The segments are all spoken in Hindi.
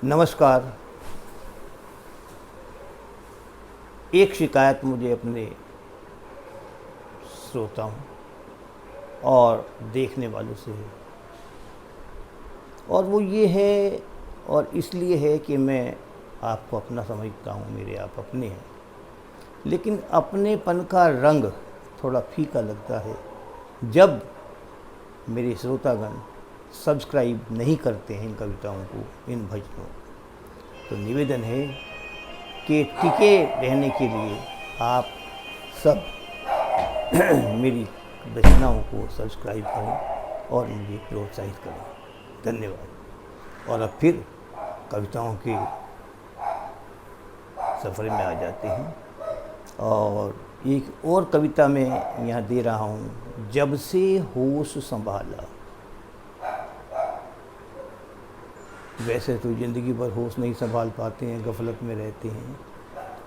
नमस्कार। एक शिकायत मुझे अपने श्रोताओं और देखने वालों से है, और वो ये है और इसलिए है कि मैं आपको अपना समझता हूँ, मेरे आप अपने हैं, लेकिन अपनेपन का रंग थोड़ा फीका लगता है जब मेरे श्रोतागण सब्सक्राइब नहीं करते हैं इन कविताओं को, इन भजनों। तो निवेदन है कि टिके रहने के लिए आप सब मेरी रचनाओं को सब्सक्राइब करें और मुझे प्रोत्साहित करें। धन्यवाद। और अब फिर कविताओं के सफ़र में आ जाते हैं, और एक और कविता मैं यहाँ दे रहा हूँ, जब से होश संभाला। वैसे तो ज़िंदगी भर होश नहीं संभाल पाते हैं, गफलत में रहते हैं,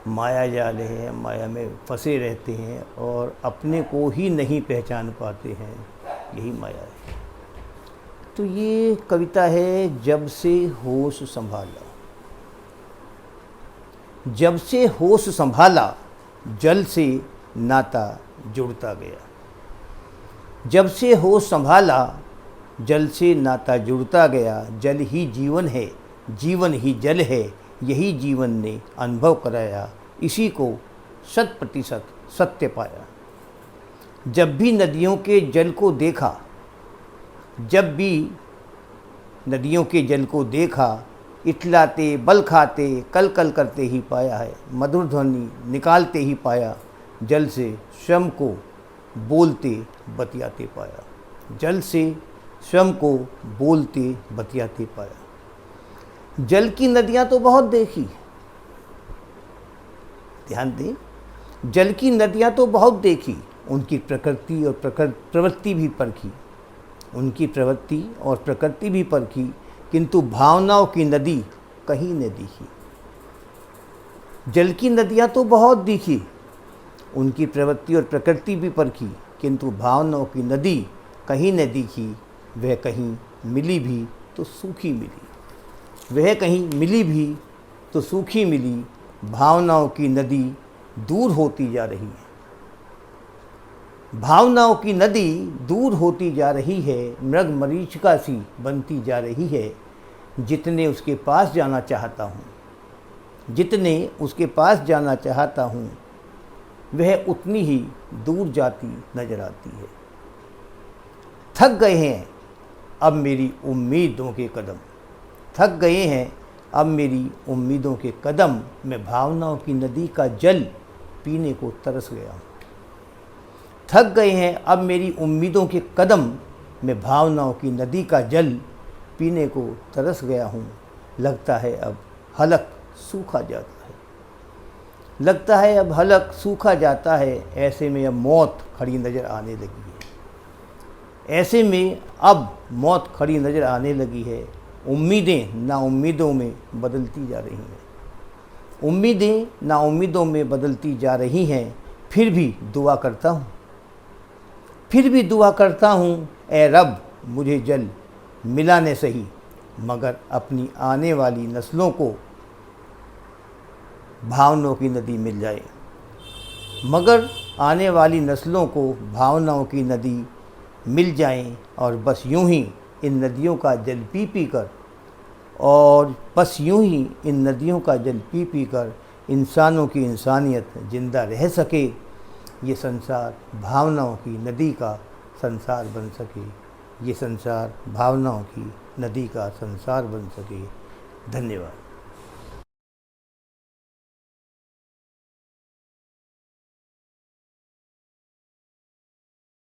माया जाल है, माया में फंसे रहते हैं और अपने को ही नहीं पहचान पाते हैं, यही माया है। तो ये कविता है, जब से होश संभाला। जब से होश संभाला, जल से नाता जुड़ता गया। जब से होश संभाला, जल से नाता जुड़ता गया। जल ही जीवन है, जीवन ही जल है, यही जीवन ने अनुभव कराया, इसी को 100% सत्य पाया। जब भी नदियों के जल को देखा, जब भी नदियों के जल को देखा, इठलाते बल खाते कल कल करते ही पाया है, मधुर ध्वनि निकालते ही पाया। जल से स्वयं को बोलते बतियाते पाया। जल से स्वयं को बोलते बतियाते पाया। जल की नदियाँ तो बहुत देखी, ध्यान दें, जल की नदियाँ तो बहुत देखी, उनकी प्रकृति और प्रवृत्ति भी परखी, उनकी प्रवृत्ति और प्रकृति भी परखी, किंतु भावनाओं की नदी कहीं न दिखी। जल की नदियाँ तो बहुत दिखी, उनकी प्रवृत्ति और प्रकृति भी परखी, किंतु भावनाओं की नदी कहीं न दिखी। वह कहीं मिली भी तो सूखी मिली, वह कहीं मिली भी तो सूखी मिली। भावनाओं की नदी दूर होती जा रही है, भावनाओं की नदी दूर होती जा रही है, मृग मरीचिका सी बनती जा रही है। जितने उसके पास जाना चाहता हूँ, जितने उसके पास जाना चाहता हूँ, वह उतनी ही दूर जाती नजर आती है। थक गए हैं अब मेरी उम्मीदों के कदम, थक गए हैं अब मेरी उम्मीदों के कदम। मैं भावनाओं की नदी का जल पीने को तरस गया हूँ। थक गए हैं अब मेरी उम्मीदों के कदम, मैं भावनाओं की नदी का जल पीने को तरस गया हूँ। लगता है अब हलक सूखा जाता है, लगता है अब हलक सूखा जाता है। ऐसे में अब मौत खड़ी नज़र आने लगी है, ऐसे में अब मौत खड़ी नज़र आने लगी है। उम्मीदें नाउम्मीदों में बदलती जा रही हैं, उम्मीदें नाउम्मीदों में बदलती जा रही हैं। फिर भी दुआ करता हूँ, फिर भी दुआ करता हूँ, ए रब मुझे जल मिला न सही, मगर अपनी आने वाली नस्लों को भावनाओं की नदी मिल जाए, मगर आने वाली नस्लों को भावनाओं की नदी मिल जाएं। और बस यूं ही इन नदियों का जल पी पी कर, और बस यूं ही इन नदियों का जल पी पी कर इंसानों की इंसानियत जिंदा रह सके। ये संसार भावनाओं की नदी का संसार बन सके, ये संसार भावनाओं की नदी का संसार बन सके। धन्यवाद।